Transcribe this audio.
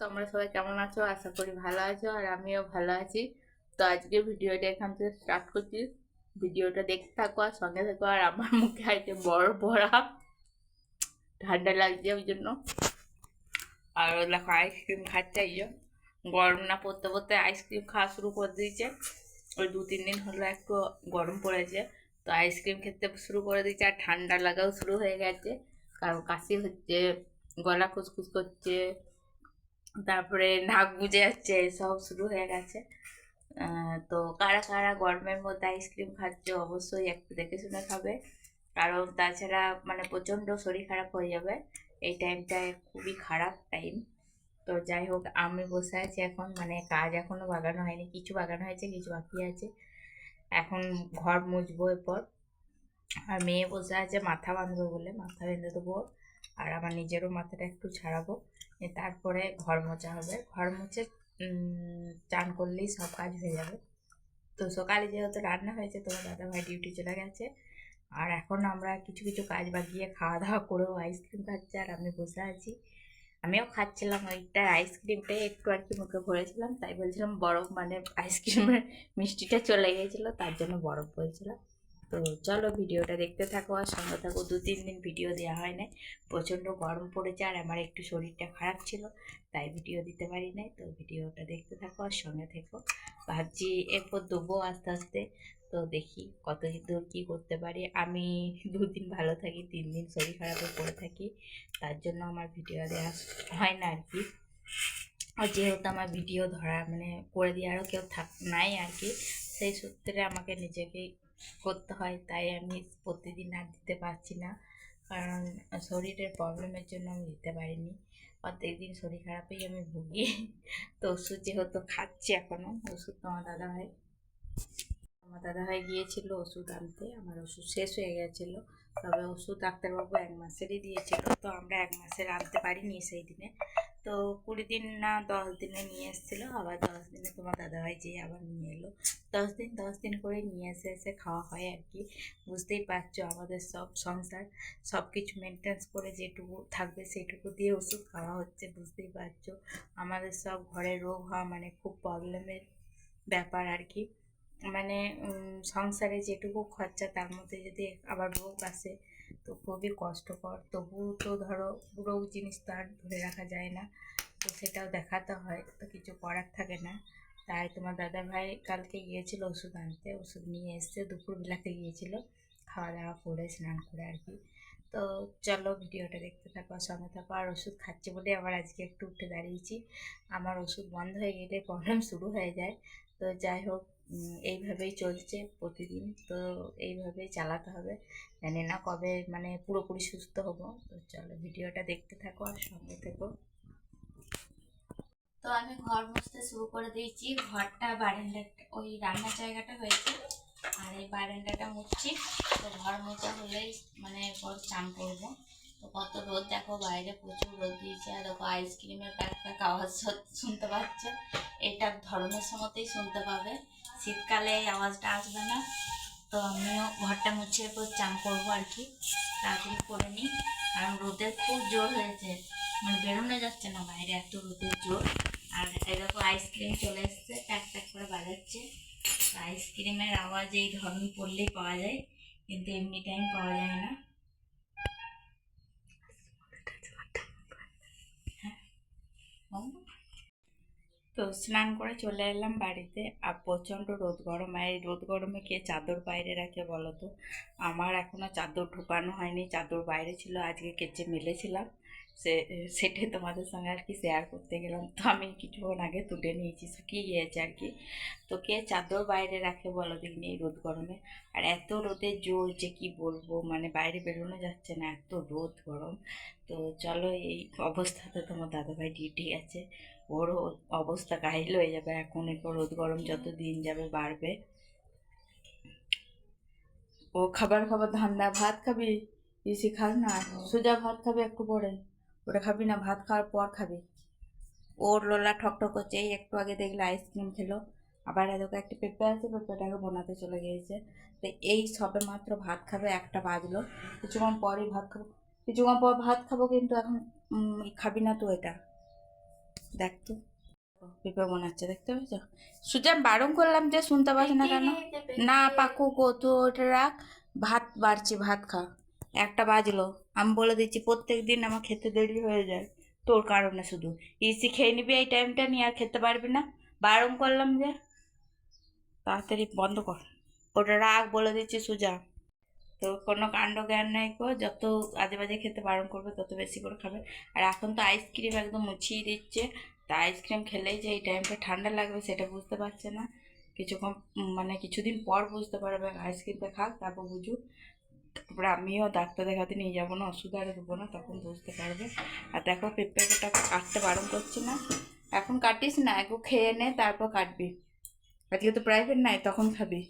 তোমরা সবাই কেমন আছো? আশা করি ভালো আছো, আর আমিও ভালো আছি। তো আজকে ভিডিওটা এখান থেকে স্টার্ট করছি। ভিডিওটা দেখতে থাকো আর সঙ্গে থাকো। আর আমার মুখে আছে বড় ভরা, ঠান্ডা লাগছে ওই জন্য। আর ও দেখো আইসক্রিম খাচ্ছে, এই যে গরম না পড়তে পড়তে আইসক্রিম খাওয়া শুরু করে দিয়েছে। ওই 2-3 দিন হলো একটু গরম পড়েছে, তো আইসক্রিম খেতে শুরু করে দিয়েছে। আর ঠান্ডা লাগাও শুরু হয়ে গেছে, কারণ কাশি হচ্ছে, গলা খুসখুস করছে, তারপরে নাক বুজে যাচ্ছে, সব শুরু হয়ে গেছে। তো কারা কারা গরমের মধ্যে আইসক্রিম খাচ্ছে অবশ্যই একটু দেখে শুনে খাবে, কারণ তাছাড়া মানে প্রচণ্ড শরীর খারাপ হয়ে যাবে। এই টাইমটায় খুবই খারাপ টাইম। তো যাই হোক, আমি বসে আছি এখন, মানে কাজ এখনো বাগানো হয়নি, কিছু বাগানো হয়েছে, কিছু বাকি আছে। এখন ঘর মুছবো এরপর। আর মেয়ে বসে আছে মাথা বাঁধবো বলে, মাথা বেঁধে দেবো। আর আমার নিজেরও মাথাটা একটু ছাড়াবো, তারপরে ঘর মোছা হবে। ঘর মুছে চান করলেই সব কাজ হয়ে যাবে। তো সকালে যেহেতু রান্না হয়েছে, তোমার দাদাভাই ডিউটি চলে গেছে। আর এখন আমরা কিছু কিছু কাজ বাগিয়ে খাওয়া দাওয়া করেও আইসক্রিম খাচ্ছে, আর আমি বসে আছি। আমিও খাচ্ছিলাম ওইটা, আইসক্রিমটাই একটু আর কি মুখে ভরেছিলাম, তাই বলছিলাম বরফ, মানে আইসক্রিমের মিষ্টিটা চলে গিয়েছিলো, তার জন্য বরফ বলছিলাম। তো চলো ভিডিওটা দেখতে থাকো আর সঙ্গে থাকো। 2-3 দিন ভিডিও দেওয়া হয় নাই, প্রচণ্ড গরম পড়েছে, আর আমার একটু শরীরটা খারাপ ছিল, তাই ভিডিও দিতে পারি নাই। তো ভিডিওটা দেখতে থাকো আর সঙ্গে থেকো। ভাবছি এরপর দেবো আস্তে আস্তে। তো দেখি কত দূর কী করতে পারি। আমি 2 দিন ভালো থাকি, 3 দিন শরীর খারাপে পড়ে থাকি, তার জন্য আমার ভিডিও দেওয়া হয় না আর কি। আর যেহেতু আমার ভিডিও ধরা মানে করে দিয়ে আরও কেউ নাই আর কি, সেই সূত্রে আমাকে নিজেকেই করতে হয়, তাই আমি প্রতিদিন আর দিতে পারছি না, কারণ শরীরের প্রবলেমের জন্য আমি দিতে পারিনি। প্রত্যেক দিন শরীর খারাপেই আমি ভুগি। তো ওষুধ যেহেতু খাচ্ছি এখনও, ওষুধ আমার দাদাভাই গিয়েছিল ওষুধ আনতে, আমার ওষুধ শেষ হয়ে গেছিলো। তবে ওষুধ ডাক্তারবাবু 1 মাসেরই দিয়েছিল, তো আমরা 1 মাসের আনতে পারিনি সেই দিনে। তো 20 দিন না 10 দিনে নিয়ে এসেছিলো, আবার 10 দিনে তোমার দাদাভাই যেয়ে আবার নিয়ে এলো। 10 দিন করে নিয়ে এসে এসে খাওয়া হয় আর কি। বুঝতেই পারছো আমাদের সব সংসার, সব কিছু মেনটেন্স করে যেটুকু থাকবে সেটুকু দিয়ে ওষুধ খাওয়া হচ্ছে, বুঝতেই পারছো। আমাদের সব ঘরে রোগ হওয়া মানে খুব প্রবলেমের ব্যাপার আর কি। মানে সংসারে যেটুকু খরচা তার মধ্যে যদি আবার রোগ আসে, তো খুবই কষ্টকর। তবু তো ধরো রোগ জিনিস তো আর ধরে রাখা যায় না, তো সেটাও দেখাতে হয়, তো কিছু করার থাকে না। তাই তোমার দাদাভাই কালকে গিয়েছিল ওষুধ আনতে, ওষুধ নিয়ে এসছে, দুপুরবেলাতে গিয়েছিল, খাওয়া দাওয়া করে স্নান করে আর কি। তো চলো ভিডিওটা দেখতে থাকো, সঙ্গে থাকো। আর ওষুধ খাচ্ছি বলে আবার আজকে একটু উঠে দাঁড়িয়েছি, আমার ওষুধ বন্ধ হয়ে গেলে প্রবলেম শুরু হয়ে যায়। তো যাই হোক, এইভাবেই চলছে প্রতিদিন, তো এইভাবেই চালাতে হবে। জানি না কবে মানে পুরোপুরি সুস্থ হব। তো চলো ভিডিওটা দেখতে থাকো আর সঙ্গে থেকো। তো আমি ঘর মুছতে শুরু করে দিয়েছি, ঘরটা বারান্দাটা ওই রান্নার জায়গাটা হয়েছে, আর এই বারান্দাটা মুছছি। তো ঘর মোছা হলেই মানে এরপর চান করবো। তো কত রোদ দেখো, বাইরে প্রচুর রোদ দিয়েছে, আর দেখো আইসক্রিমের প্যাক প্যাক আওয়াজ শুনতে পাচ্ছে। এটা ধরনের সময়তেই শুনতে পাবে, শীতকালে এই আওয়াজটা আসবে না। তো আমিও ঘরটা মুছে এরপর চান করবো আর কি, তাড়াতাড়ি করে নিই। কারণ রোদের খুব জোর হয়েছে, মানে বেরোনো যাচ্ছে না বাইরে, এত রোদের জোর। আর এরকম আইসক্রিম চলে এসছে, ট্যাক ট্যাক করে বাজাচ্ছে। আইসক্রিমের আওয়াজ এই ধরন পড়লেই পাওয়া যায়, কিন্তু এমনি টাইম পাওয়া যায় না। তো স্নান করে চলে এলাম বাড়িতে, আর প্রচণ্ড রোদ গরম। আর এই রোদ গরমে কে চাদর বাইরে রাখে বলো তো? আমার এখনও চাদর ঢুকানো হয়নি, চাদর বাইরে ছিল, আজকে কেচে মেলেছিলাম। সেটাই তোমাদের সঙ্গে আর কি শেয়ার করতে গেলাম। তো আমি কিছুক্ষণ আগে তুলে নিয়েছি, শুকিয়ে গিয়েছে আর কি। তো কে চাদর বাইরে রাখে বলো দেখিনি এই রোদ গরমে? আর এত রোদের জোর যে কি বলবো, মানে বাইরে বেরোনো যাচ্ছে না, এত রোদ গরম। তো চলো, এই অবস্থাতে তোমার দাদাভাই ডিউটি গেছে, ওরও অবস্থা কাহিল হয়ে যাবে এখন। এরপর রোদ গরম যত দিন যাবে বাড়বে। ও খাবার খাবার ধান্দা, ভাত খাবি? বেশি খাস না, সোজা ভাত খাবি একটু পরে, ওটা খাবি না, ভাত খাওয়ার পর খাবি। ওর লোলা ঠকঠক করছে, এই একটু আগে দেখলে আইসক্রিম খেলো, আবার এদিকে একটা পেঁপে আছে, পেঁপেটাকে বোনাতে চলে গিয়েছে। তো এই সবে মাত্র ভাত খাবে, 1টা বাজলো, কিছুক্ষণ পরই ভাত খাবো, কিছুক্ষণ পর ভাত খাবো, কিন্তু এখন খাবি না তো এটা? দেখ তো পেঁপে মনে হচ্ছে, দেখতে পেয়েছো? সুজান বারণ করলাম যে শুনতে পাস না কেন? না পাকু গো, তো ওটা রাখ। ভাত বাড়ছি, ভাত খা। 1টা বাজলো। আমি বলে দিচ্ছি প্রত্যেক দিন আমার খেতে দেরি হয়ে যায় তোর কারণে শুধু। ইসি খেয়ে নিবি এই টাইমটা নিয়ে, আর খেতে পারবি না। বারণ করলাম যে, তাড়াতাড়ি বন্ধ কর। ওটা রাখ বলে দিচ্ছি সুজা। তো কোনো কাণ্ড জ্ঞান নাই গো, যত আজে বাজে খেতে বারণ করবে তত বেশি করে খাবে। আর এখন তো আইসক্রিম একদম মুছিয়ে দিচ্ছে। তা আইসক্রিম খেলেই যে এই টাইমটা ঠান্ডা লাগবে সেটা বুঝতে পারছে না। কিছুক্ষণ মানে কিছুদিন পর বুঝতে পারবে, আইসক্রিমটা খাক তারপর বুঝুক। তারপরে আমিও ডাক্তার দেখাতে নিয়ে যাবো না, ওষুধ আর দেবো না, তখন বুঝতে পারবে। আর দেখো পেঁপেটা কাটতে বারণ করছি না, এখন কাটিস না, একটু খেয়ে নে তারপর কাটবি। আজকে তো প্রাইভেট নাই, তখন খাবি।